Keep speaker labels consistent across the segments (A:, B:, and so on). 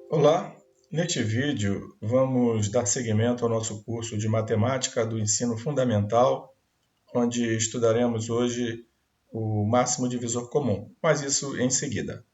A: Olá, neste vídeo vamos dar seguimento ao nosso curso de Matemática do Ensino Fundamental, onde estudaremos hoje o máximo divisor comum, mas isso em seguida.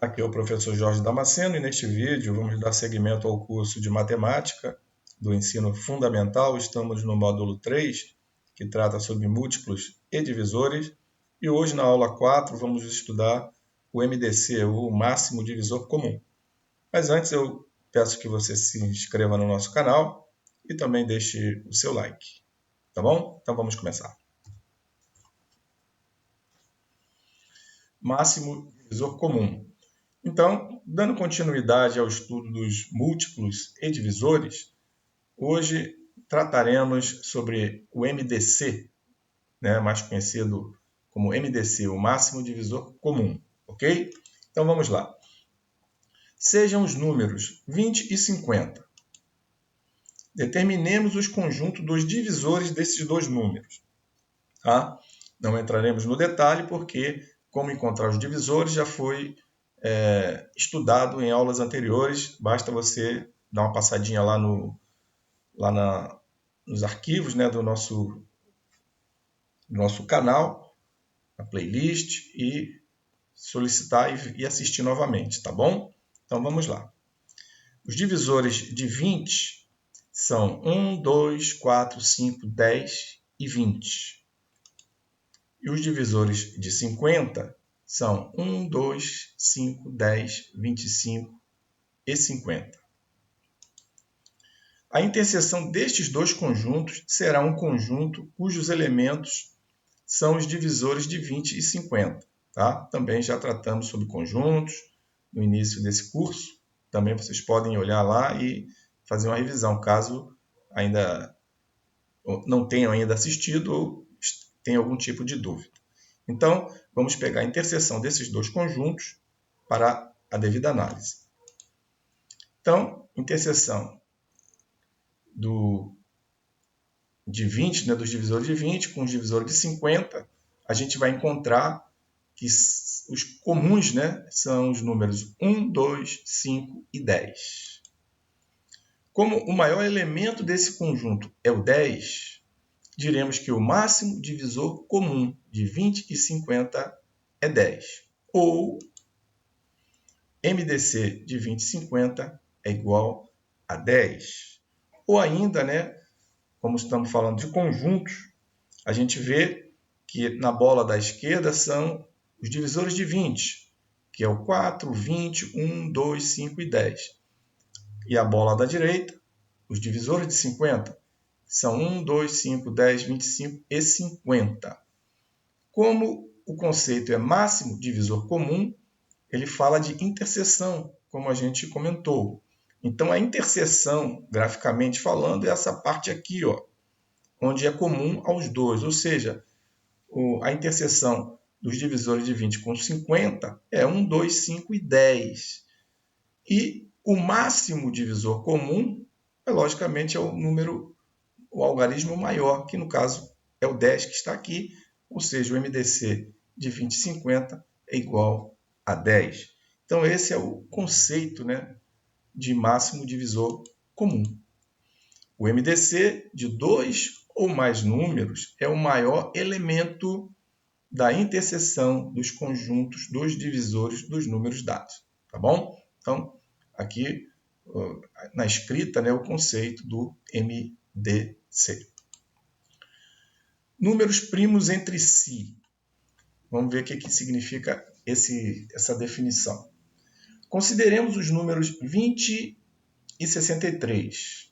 A: Aqui é o professor Jorge Damasceno e neste vídeo vamos dar seguimento ao curso de Matemática do Ensino Fundamental. Estamos no módulo 3, que trata sobre múltiplos e divisores, e hoje na aula 4 vamos estudar o MDC, o máximo divisor comum. Mas antes eu peço que você se inscreva no nosso canal e também deixe o seu like, tá bom? Então vamos começar. Máximo divisor comum. Então, dando continuidade ao estudo dos múltiplos e divisores, hoje trataremos sobre o MDC, mais conhecido como MDC, o máximo divisor comum, ok? Então vamos lá. Sejam os números 20 e 50. Determinemos os conjuntos dos divisores desses dois números. Tá? Não entraremos no detalhe porque como encontrar os divisores já foi estudado em aulas anteriores, basta você dar uma passadinha lá nos arquivos do nosso canal, na playlist, e solicitar e assistir novamente, tá bom? Então vamos lá. Os divisores de 20 são 1, 2, 4, 5, 10 e 20. E os divisores de 50 são 1, 2, 5, 10, 25 e 50. A interseção destes dois conjuntos será um conjunto cujos elementos são os divisores de 20 e 50. Tá? Também já tratamos sobre conjuntos no início desse curso. Também vocês podem olhar lá e fazer uma revisão, caso ainda não tenham ainda assistido ou tenham algum tipo de dúvida. Então, vamos pegar a interseção desses dois conjuntos para a devida análise. Então, interseção de 20, dos divisores de 20 com os divisores de 50, a gente vai encontrar que os comuns são os números 1, 2, 5 e 10. Como o maior elemento desse conjunto é o 10, diremos que o máximo divisor comum de 20 e 50 é 10. Ou MDC de 20 e 50 é igual a 10. Ou ainda, como estamos falando de conjuntos, a gente vê que na bola da esquerda são os divisores de 20, que é o 4, 20, 1, 2, 5 e 10. E a bola da direita, os divisores de 50, são 1, 2, 5, 10, 25 e 50. Como o conceito é máximo divisor comum, ele fala de interseção, como a gente comentou. Então, a interseção, graficamente falando, é essa parte aqui, onde é comum aos dois. Ou seja, a interseção dos divisores de 20 com 50 é 1, 2, 5 e 10. E o máximo divisor comum, logicamente, é o algarismo maior, que no caso é o 10 que está aqui, ou seja, o MDC de 20 e 50 é igual a 10. Então, esse é o conceito de máximo divisor comum. O MDC de 2 ou mais números é o maior elemento da interseção dos conjuntos dos divisores dos números dados. Tá bom? Então, aqui na escrita, o conceito do MDC. Números primos entre si. Vamos ver o que significa essa definição. Consideremos os números 20 e 63.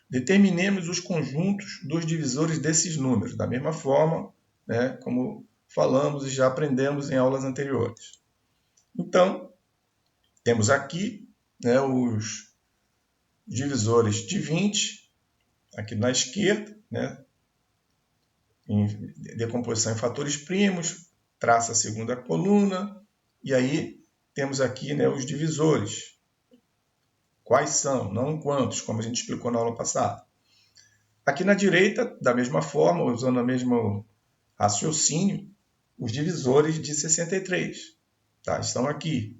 A: Determinemos os conjuntos dos divisores desses números, da mesma forma, como falamos e já aprendemos em aulas anteriores. Então, temos aqui os divisores de 20, aqui na esquerda, em decomposição em fatores primos, traça a segunda coluna, e aí temos aqui os divisores. Quais são, não quantos, como a gente explicou na aula passada. Aqui na direita, da mesma forma, usando a mesma raciocínio, os divisores de 63. Tá? Estão aqui.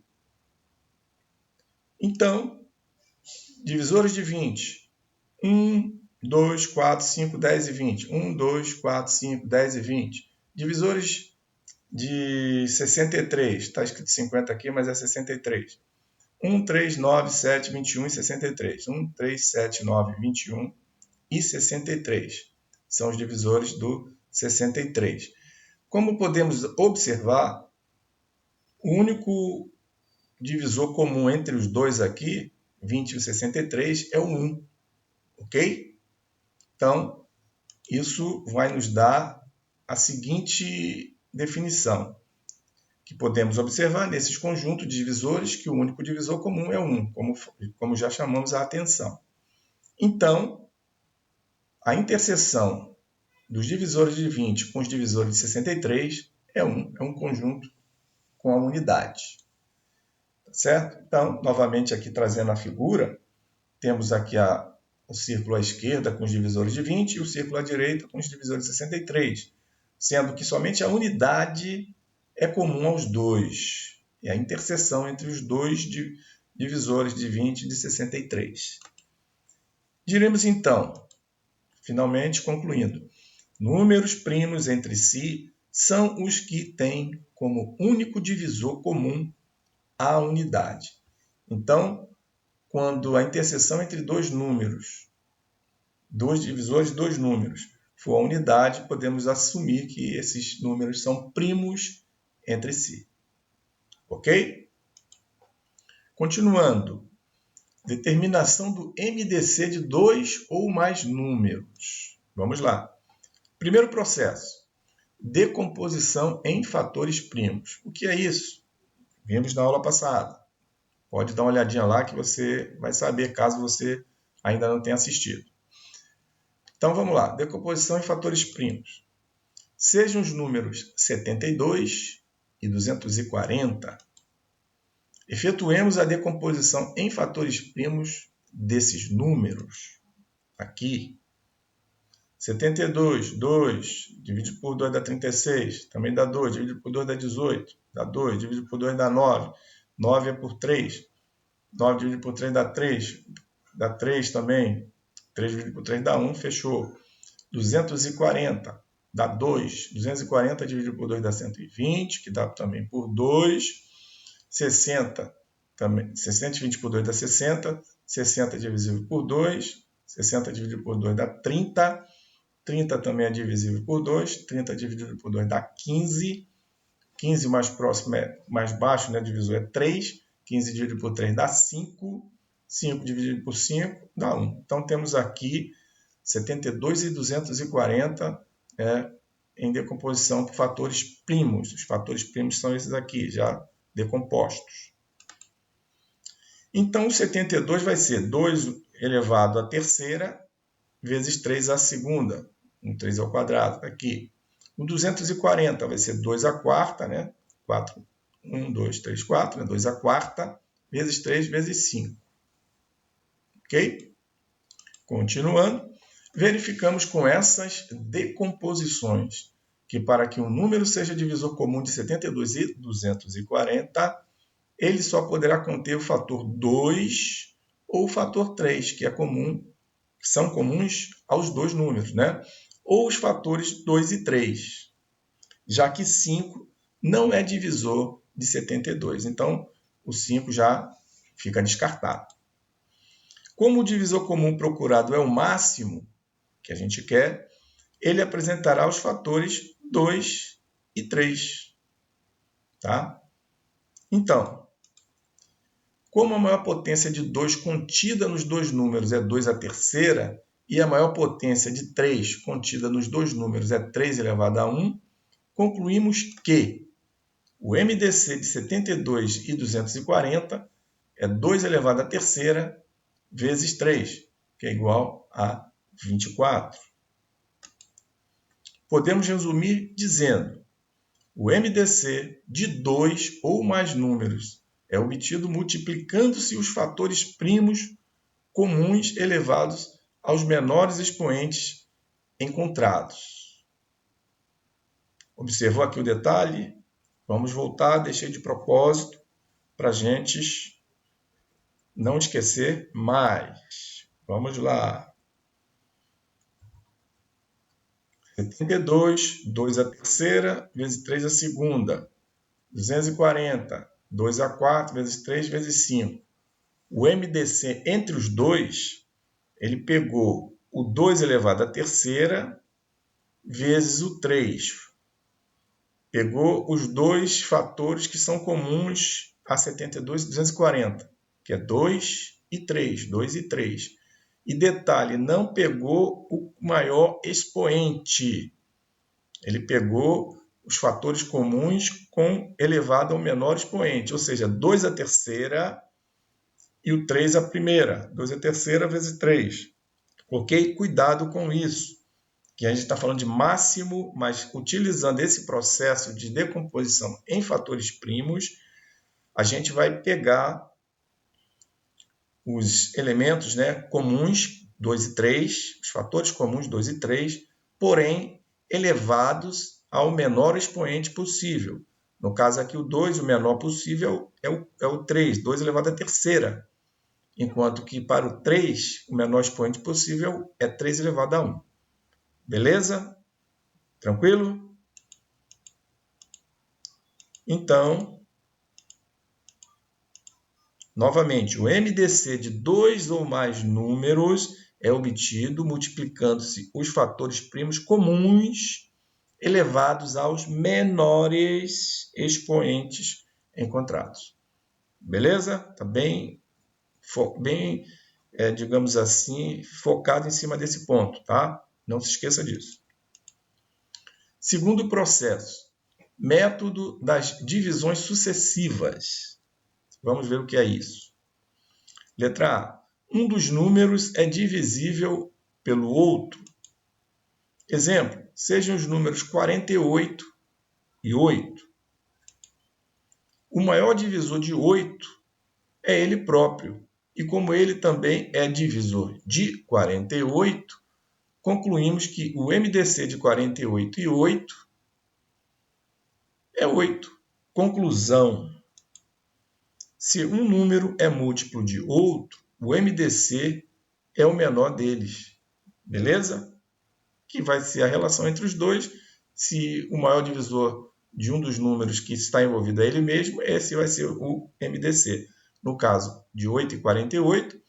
A: Então, divisores de 20. 1, 2, 4, 5, 10 e 20. 1, 2, 4, 5, 10 e 20. Divisores de 63. Está escrito 50 aqui, mas é 63. 1, 3, 9, 7, 21 e 63. 1, 3, 7, 9, 21 e 63. São os divisores do 63. Como podemos observar, o único divisor comum entre os dois aqui, 20 e 63, é o 1. Ok? Então, isso vai nos dar a seguinte definição, que podemos observar nesses conjuntos de divisores que o único divisor comum é 1, como já chamamos a atenção. Então, a interseção dos divisores de 20 com os divisores de 63 é um conjunto com a unidade. Tá certo? Então, novamente aqui trazendo a figura, temos aqui o círculo à esquerda com os divisores de 20 e o círculo à direita com os divisores de 63, sendo que somente a unidade é comum aos dois. É a interseção entre os dois divisores de 20 e de 63. Diremos então, finalmente concluindo, números primos entre si são os que têm como único divisor comum a unidade. Então, quando a interseção entre dois números, dois divisores de dois números, for a unidade, podemos assumir que esses números são primos entre si. Ok? Continuando. Determinação do MDC de dois ou mais números. Vamos lá. Primeiro processo. Decomposição em fatores primos. O que é isso? Vimos na aula passada. Pode dar uma olhadinha lá que você vai saber, caso você ainda não tenha assistido. Então, vamos lá. Decomposição em fatores primos. Sejam os números 72 e 240. Efetuemos a decomposição em fatores primos desses números. Aqui. 72, 2, dividido por 2 dá 36. Também dá 2, dividido por 2 dá 18. Dá 2, dividido por 2 dá 9. 9 é por 3. 9 dividido por 3 dá 3. Dá 3 também. 3 dividido por 3 dá 1, fechou. 240 dá 2. 240 dividido por 2 dá 120, que dá também por 2. 60 também. 60 dividido por 2 dá 60. 60 divisível por 2. 60 dividido por 2 dá 30. 30 também é divisível por 2. 30 dividido por 2 dá 15. 15 mais próximo mais baixo, né? Divisor é 3. 15 dividido por 3 dá 5. 5 dividido por 5 dá 1. Então, temos aqui 72 e 240 em decomposição por fatores primos. Os fatores primos são esses aqui, já decompostos. Então, o 72 vai ser 2 elevado à terceira vezes 3 à segunda. 3 ao quadrado, aqui. O 240 vai ser 2 à quarta, né? 4, 1, 2, 3, 4, né? 2 à quarta, vezes 3, vezes 5. Ok? Continuando, verificamos com essas decomposições que para que um número seja divisor comum de 72 e 240, ele só poderá conter o fator 2 ou o fator 3, que são comuns aos dois números, né? Ou os fatores 2 e 3, já que 5 não é divisor de 72. Então, o 5 já fica descartado. Como o divisor comum procurado é o máximo que a gente quer, ele apresentará os fatores 2 e 3. Tá? Então, como a maior potência de 2 contida nos dois números é 2 à terceira, e a maior potência de 3 contida nos dois números é 3 elevado a 1, concluímos que o MDC de 72 e 240 é 2 elevado à terceira vezes 3, que é igual a 24. Podemos resumir dizendo: o MDC de 2 ou mais números é obtido multiplicando-se os fatores primos comuns elevados aos menores expoentes encontrados. Observou aqui o detalhe? Vamos voltar, deixei de propósito para a gente não esquecer mais. Vamos lá. 72, 2 a terceira, vezes 3 a segunda. 240, 2 a 4, vezes 3, vezes 5. O MDC entre os dois, ele pegou o 2 elevado à terceira vezes o 3. Pegou os dois fatores que são comuns a 72 e 240, que é 2 e 3, 2 e 3. E detalhe, não pegou o maior expoente. Ele pegou os fatores comuns com elevado ao menor expoente, ou seja, 2 à terceira e o 3 à primeira. 2 à terceira vezes 3. Ok? Cuidado com isso, que a gente está falando de máximo, mas utilizando esse processo de decomposição em fatores primos, a gente vai pegar os elementos, né, comuns, 2 e 3, os fatores comuns 2 e 3, porém elevados ao menor expoente possível. No caso aqui, o 2, o menor possível, é o 3, 2 elevado à terceira. Enquanto que para o 3, o menor expoente possível é 3 elevado a 1. Beleza? Tranquilo? Então, novamente, o MDC de dois ou mais números é obtido multiplicando-se os fatores primos comuns elevados aos menores expoentes encontrados. Beleza? Está bem, digamos assim, focado em cima desse ponto, tá? Não se esqueça disso. Segundo processo, método das divisões sucessivas. Vamos ver o que é isso. Letra A. Um dos números é divisível pelo outro. Exemplo, sejam os números 48 e 8. O maior divisor de 8 é ele próprio. E como ele também é divisor de 48, concluímos que o MDC de 48 e 8 é 8. Conclusão. Se um número é múltiplo de outro, o MDC é o menor deles. Beleza? Que vai ser a relação entre os dois. Se o maior divisor de um dos números que está envolvido é ele mesmo, esse vai ser o MDC. No caso de 8 e 48,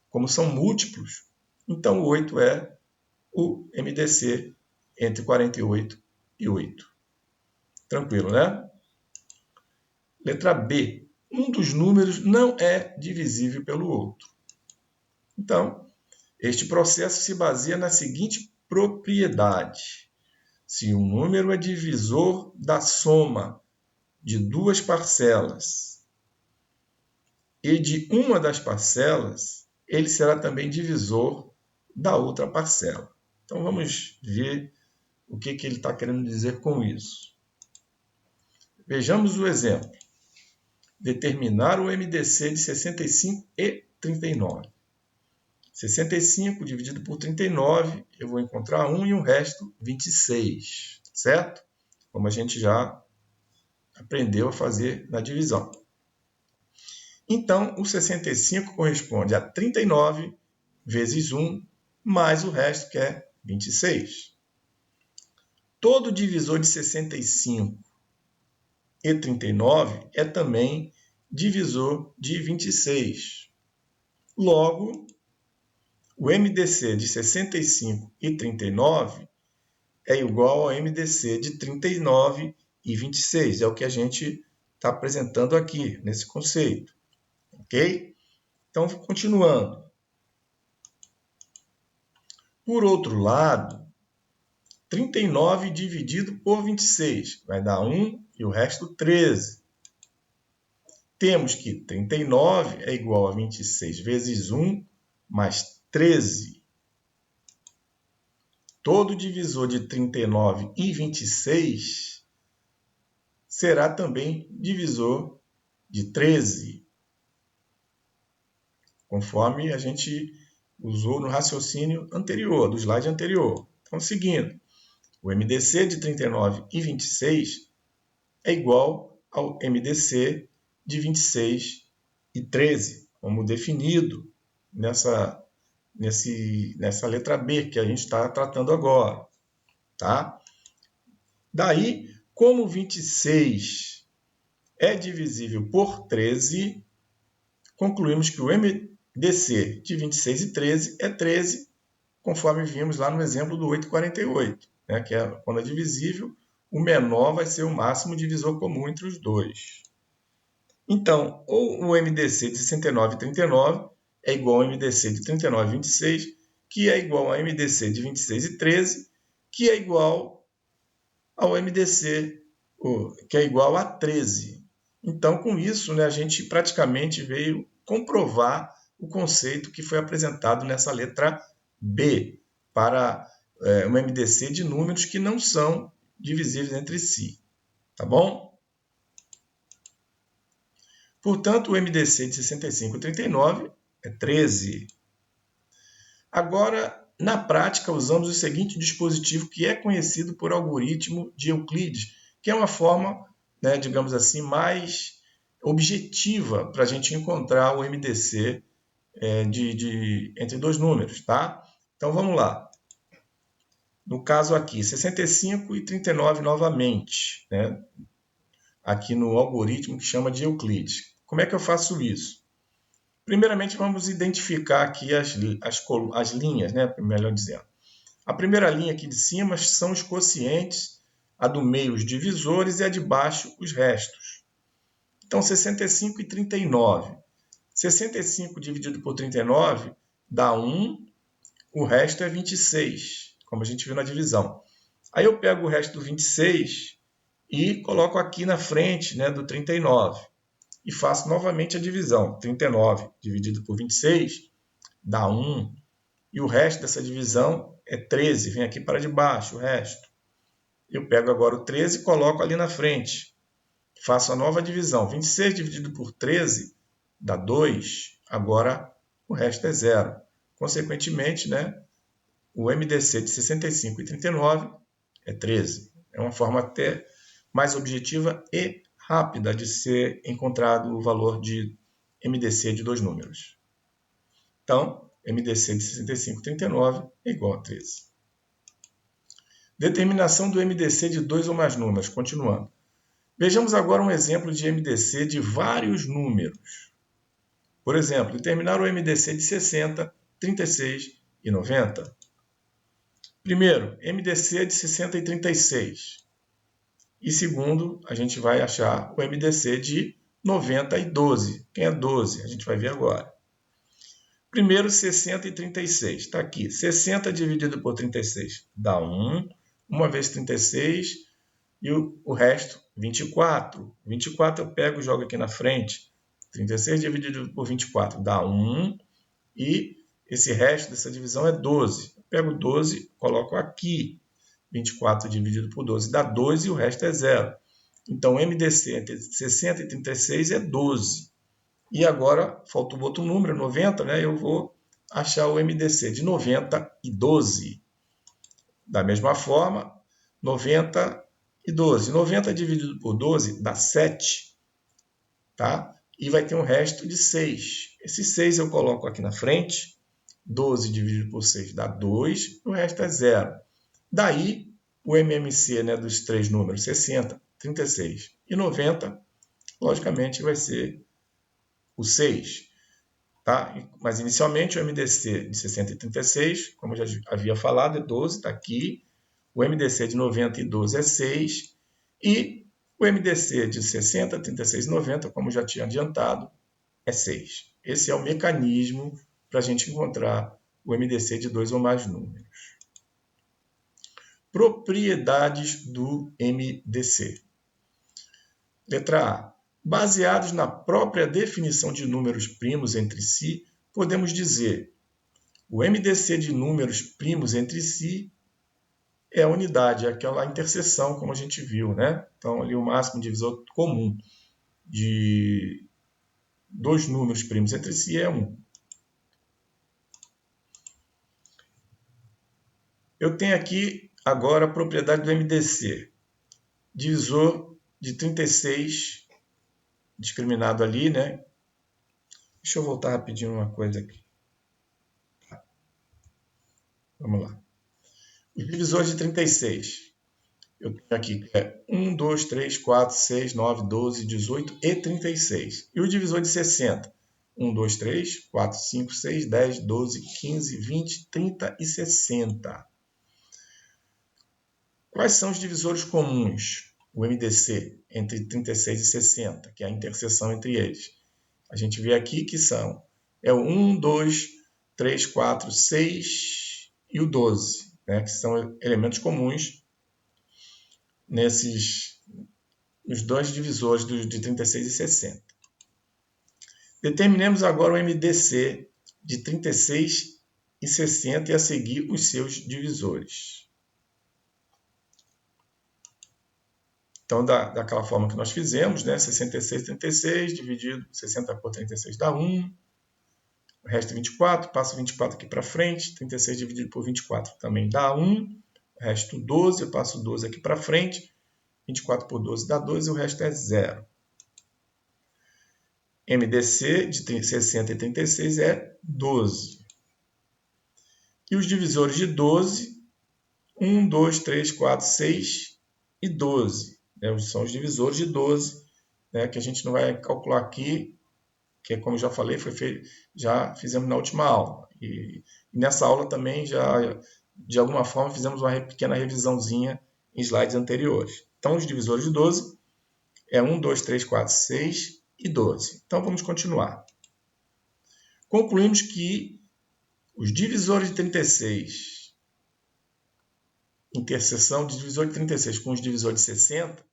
A: como são múltiplos, então o 8 é o MDC entre 48 e 8. Tranquilo, né? Letra B. Um dos números não é divisível pelo outro. Então, este processo se baseia na seguinte propriedade. Se um número é divisor da soma de duas parcelas e de uma das parcelas, ele será também divisor da outra parcela. Então, vamos ver o que ele está querendo dizer com isso. Vejamos o exemplo. Determinar o MDC de 65 e 39. 65 dividido por 39, eu vou encontrar 1 e o resto 26, certo? Como a gente já aprendeu a fazer na divisão. Então, o 65 corresponde a 39 vezes 1, mais o resto, que é 26. Todo divisor de 65 e 39 é também divisor de 26. Logo, o MDC de 65 e 39 é igual ao MDC de 39 e 26. É o que a gente está apresentando aqui, nesse conceito. Ok? Então, continuando. Por outro lado, 39 dividido por 26 vai dar 1 e o resto 13. Temos que 39 é igual a 26 vezes 1 mais 13. Todo divisor de 39 e 26 será também divisor de 13, conforme a gente usou no raciocínio anterior, do slide anterior. Então, seguindo. O MDC de 39 e 26 é igual ao MDC de 26 e 13, como definido nessa letra B que a gente está tratando agora. Tá? Daí, como 26 é divisível por 13, concluímos que o MDC de 26 e 13 é 13, conforme vimos lá no exemplo do 848, né? Que é quando é divisível, o menor vai ser o máximo divisor comum entre os dois. Então, ou o MDC de 69 e 39 é igual ao MDC de 39 e 26, que é igual ao MDC de 26 e 13, que é igual ao MDC, que é igual a 13. Então, com isso, né, a gente praticamente veio comprovar o conceito que foi apresentado nessa letra B, para um MDC de números que não são divisíveis entre si. Tá bom? Portanto, o MDC de 65 e 39 é 13. Agora, na prática, usamos o seguinte dispositivo que é conhecido por algoritmo de Euclides, que é uma forma, né, digamos assim, mais objetiva para a gente encontrar o MDC entre dois números. Tá? Então, vamos lá. No caso aqui, 65 e 39 novamente, né? Aqui no algoritmo que chama de Euclides. Como é que eu faço isso? Primeiramente, vamos identificar aqui as linhas, né? Melhor dizendo. A primeira linha aqui de cima são os quocientes, a do meio os divisores e a de baixo os restos. Então, 65 e 39. 65 dividido por 39 dá 1, o resto é 26, como a gente viu na divisão. Aí eu pego o resto do 26 e coloco aqui na frente, né, do 39. E faço novamente a divisão. 39 dividido por 26 dá 1. E o resto dessa divisão é 13. Vem aqui para debaixo, o resto. Eu pego agora o 13 e coloco ali na frente. Faço a nova divisão. 26 dividido por 13 dá 2. Agora o resto é 0. Consequentemente, né, o MDC de 65 e 39 é 13. É uma forma até mais objetiva e rápida de ser encontrado o valor de MDC de dois números. Então, MDC de 65 e 39 é igual a 13. Determinação do MDC de dois ou mais números. Continuando. Vejamos agora um exemplo de MDC de vários números. Por exemplo, determinar o MDC de 60, 36 e 90. Primeiro, MDC de 60 e 36. E segundo, a gente vai achar o MDC de 90 e 12. Quem é 12? A gente vai ver agora. Primeiro, 60 e 36. Está aqui. 60 dividido por 36 dá 1. 1 vezes 36. E o resto, 24. 24 eu pego e jogo aqui na frente. 36 dividido por 24 dá 1. E esse resto dessa divisão é 12. Eu pego 12 e coloco aqui. 24 dividido por 12 dá 2 e o resto é 0. Então, o MDC entre 60 e 36 é 12. E agora, falta o outro número, 90, né? Eu vou achar o MDC de 90 e 12. Da mesma forma, 90 e 12. 90 dividido por 12 dá 7. Tá? E vai ter um resto de 6. Esse 6 eu coloco aqui na frente. 12 dividido por 6 dá 2. O resto é 0. Daí, o MMC, né, dos três números, 60, 36 e 90, logicamente vai ser o 6. Tá? Mas, inicialmente, o MDC de 60 e 36, como eu já havia falado, é 12, está aqui. O MDC de 90 e 12 é 6. E o MDC de 60, 36 e 90, como já tinha adiantado, é 6. Esse é o mecanismo para a gente encontrar o MDC de dois ou mais números. Propriedades do MDC. Letra A. Baseados na própria definição de números primos entre si, podemos dizer: o MDC de números primos entre si é a unidade, é aquela interseção, como a gente viu, né? Então, ali o máximo divisor comum de dois números primos entre si é 1. Eu tenho aqui Agora, a propriedade do MDC. Divisor de 36, discriminado ali, né? Deixa eu voltar rapidinho uma coisa aqui. Vamos lá. Os divisores de 36. Eu tenho aqui que é 1, 2, 3, 4, 6, 9, 12, 18 e 36. E o divisor de 60? 1, 2, 3, 4, 5, 6, 10, 12, 15, 20, 30 e 60. Quais são os divisores comuns, o MDC, entre 36 e 60, que é a interseção entre eles? A gente vê aqui que é o 1, 2, 3, 4, 6 e o 12, né, que são elementos comuns nos dois divisores de 36 e 60. Determinemos agora o MDC de 36 e 60 e a seguir os seus divisores. Então, daquela forma que nós fizemos, né? 66, 36, dividido 60 por 36 dá 1. O resto é 24, passo 24 aqui para frente. 36 dividido por 24 também dá 1. O resto 12, eu passo 12 aqui para frente. 24 por 12 dá 2 e o resto é 0. MDC de 60 e 36 é 12. E os divisores de 12, 1, 2, 3, 4, 6 e 12. Né? São os divisores de 12, né? Que a gente não vai calcular aqui, que como já falei, já fizemos na última aula. E nessa aula também já, de alguma forma, fizemos uma pequena revisãozinha em slides anteriores. Então, os divisores de 12 é 1, 2, 3, 4, 6 e 12. Então, vamos continuar. Concluímos que os divisores de 36, interseção de divisor de 36 com os divisores de 60,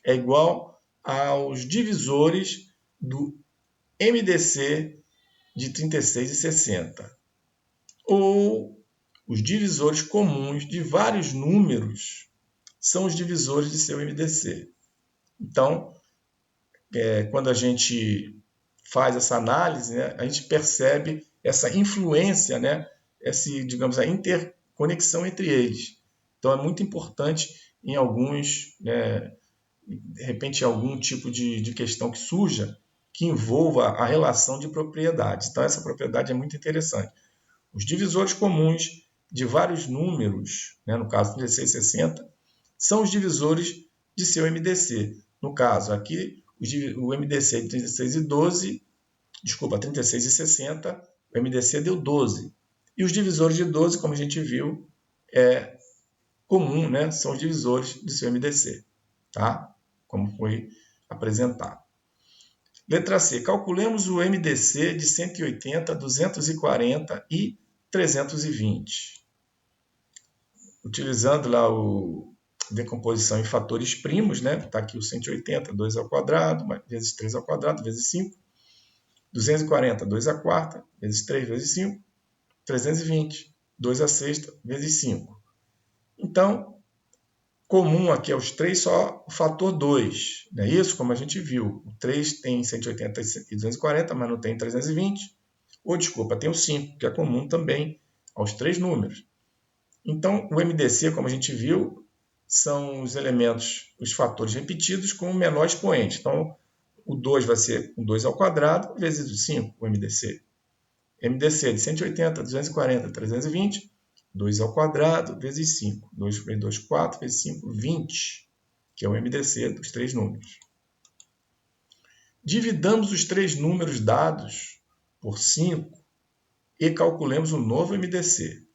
A: é igual aos divisores do MDC de 36 e 60. Ou os divisores comuns de vários números são os divisores de seu MDC. Então, quando a gente faz essa análise, né, a gente percebe essa influência, né, digamos, a interconexão entre eles. Então, é muito importante em alguns, né, de repente, algum tipo de questão que surja que envolva a relação de propriedades. Então, essa propriedade é muito interessante. Os divisores comuns de vários números, né, no caso 36 e 60, são os divisores de seu MDC. No caso, aqui, o MDC de 36 e 60, o MDC deu 12. E os divisores de 12, como a gente viu, é comum, né? São os divisores do seu MDC, tá? Como foi apresentado. Letra C. Calculemos o MDC de 180, 240 e 320. Utilizando lá o decomposição em fatores primos, né? Está aqui o 180, 2 ao quadrado, vezes 3 ao quadrado, vezes 5. 240, 2 à quarta, vezes 3, vezes 5. 320, 2 à sexta, vezes 5. Então, comum aqui aos 3 só o fator 2. Não é isso? Como a gente viu. O 3 tem 180 e 240, mas não tem 320. Ou, desculpa, tem o 5, que é comum também aos 3 números. Então, o MDC, como a gente viu, são os elementos, os fatores repetidos com o menor expoente. Então, o 2 vai ser o 2 ao quadrado vezes o 5, o MDC. MDC de 180, 240, 320, 2 ao quadrado vezes 5. 2 vezes 2, 4, vezes 5, 20, que é o MDC dos 3 números. Dividamos os 3 números dados por 5 e calculemos o novo MDC.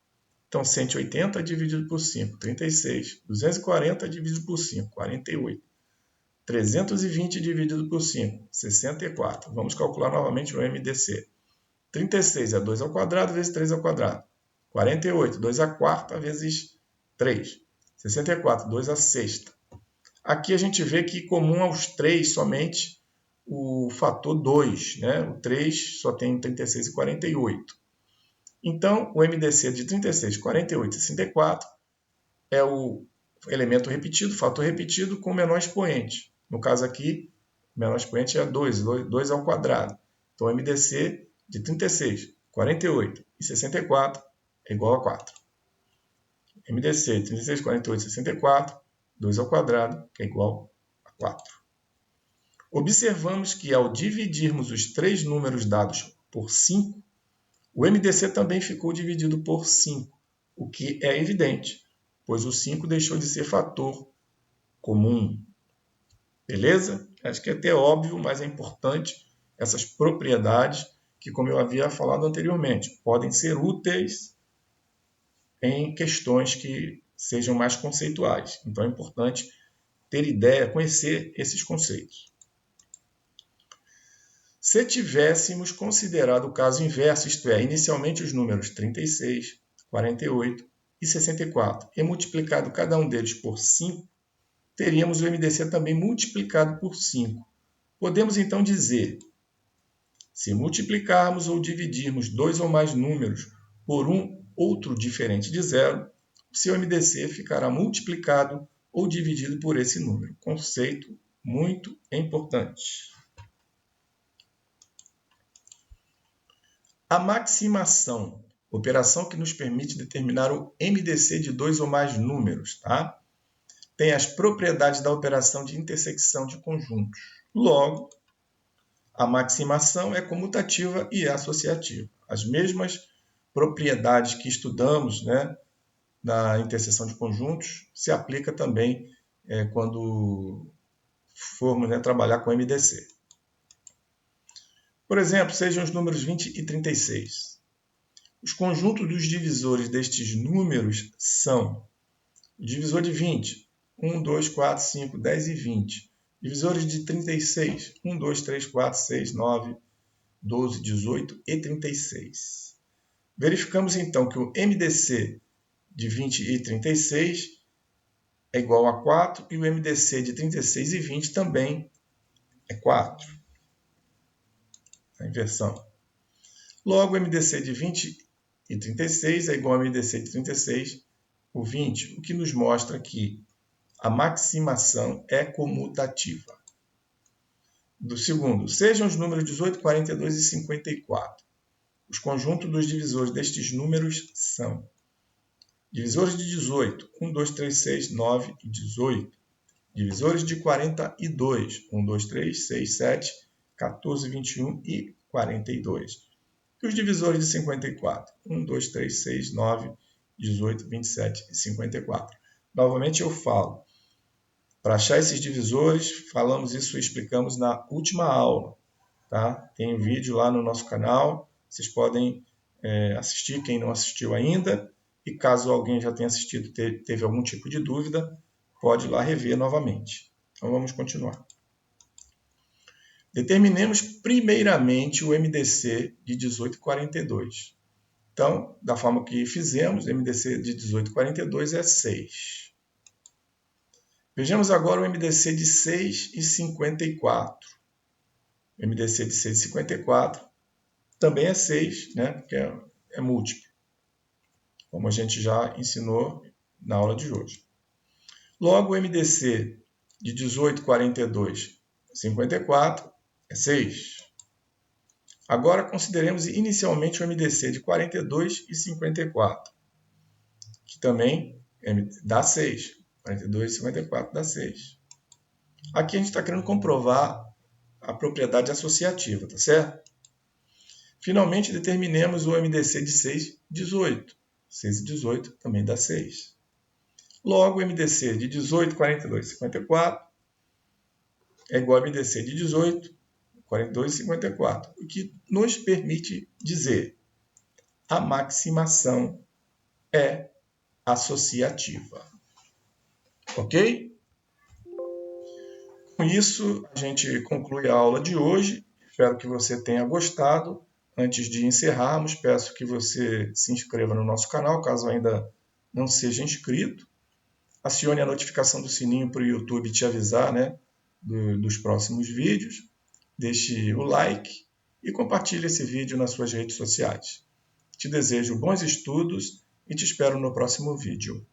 A: Então, 180 dividido por 5, 36. 240 dividido por 5, 48. 320 dividido por 5, 64. Vamos calcular novamente o MDC. 36 é 2 ao quadrado vezes 3 ao quadrado. 48, 2 à quarta vezes 3. 64, 2 à sexta. Aqui a gente vê que comum aos 3 somente o fator 2. Né? O 3 só tem 36 e 48. Então, o MDC de 36, 48 e 64 é o elemento repetido, fator repetido com menor expoente. No caso aqui, o menor expoente é 2 ao quadrado. Então, o MDC de 36, 48 e 64 é igual a 4. MDC de 36, 48, 64, 2 ao quadrado, que é igual a 4. Observamos que, ao dividirmos os três números dados por 5, o MDC também ficou dividido por 5, o que é evidente, pois o 5 deixou de ser fator comum. Beleza? Acho que é até óbvio, mas é importante essas propriedades que, como eu havia falado anteriormente, podem ser úteis em questões que sejam mais conceituais. Então é importante ter ideia, conhecer esses conceitos. Se tivéssemos considerado o caso inverso, isto é, inicialmente os números 36, 48 e 64, e multiplicado cada um deles por 5, teríamos o MDC também multiplicado por 5. Podemos então dizer, se multiplicarmos ou dividirmos dois ou mais números por um outro diferente de zero, o seu MDC ficará multiplicado ou dividido por esse número. Conceito muito importante. A maximação, operação que nos permite determinar o MDC de dois ou mais números, tá? Tem as propriedades da operação de intersecção de conjuntos. Logo, a maximação é comutativa e associativa. As mesmas propriedades que estudamos, né, na interseção de conjuntos se aplica também quando formos, né, trabalhar com MDC. Por exemplo, sejam os números 20 e 36. Os conjuntos dos divisores destes números são o divisor de 20, 1, 2, 4, 5, 10 e 20. Divisores de 36, 1, 2, 3, 4, 6, 9, 12, 18 e 36. Verificamos então que o MDC de 20 e 36 é igual a 4 e o MDC de 36 e 20 também é 4. A inversão. Logo, o MDC de 20 e 36 é igual ao MDC de 36 por 20, o que nos mostra que a maximação é comutativa. Do segundo, sejam os números 18, 42 e 54. Os conjuntos dos divisores destes números são divisores de 18, 1, 2, 3, 6, 9 e 18. Divisores de 42, 1, 2, 3, 6, 7, 14, 21 e 42. E os divisores de 54, 1, 2, 3, 6, 9, 18, 27 e 54. Novamente eu falo, para achar esses divisores, falamos isso e explicamos na última aula. Tá? Tem um vídeo lá no nosso canal, vocês podem assistir, quem não assistiu ainda. E caso alguém já tenha assistido e teve algum tipo de dúvida, pode ir lá rever novamente. Então vamos continuar. Determinemos primeiramente o MDC de 18 e 42. Então, da forma que fizemos, o MDC de 18 e 42 é 6. Vejamos agora o MDC de 6 e 54. O MDC de 6 e 54 também é 6, né? Porque é múltiplo, como a gente já ensinou na aula de hoje. Logo, o MDC de 18, 42 e 54 é 6. Agora, consideremos inicialmente o MDC de 42 e 54, que também dá 6. 42 e 54 dá 6. Aqui a gente está querendo comprovar a propriedade associativa, tá certo? Finalmente, determinemos o MDC de 6 e 18. 6 e 18 também dá 6. Logo, o MDC de 18, 42 e 54 é igual ao MDC de 18, 42 e 54, o que nos permite dizer a maximação é associativa. Ok? Com isso, a gente conclui a aula de hoje. Espero que você tenha gostado. Antes de encerrarmos, peço que você se inscreva no nosso canal, caso ainda não seja inscrito. Acione a notificação do sininho para o YouTube te avisar, né, dos próximos vídeos. Deixe o like e compartilhe esse vídeo nas suas redes sociais. Te desejo bons estudos e te espero no próximo vídeo.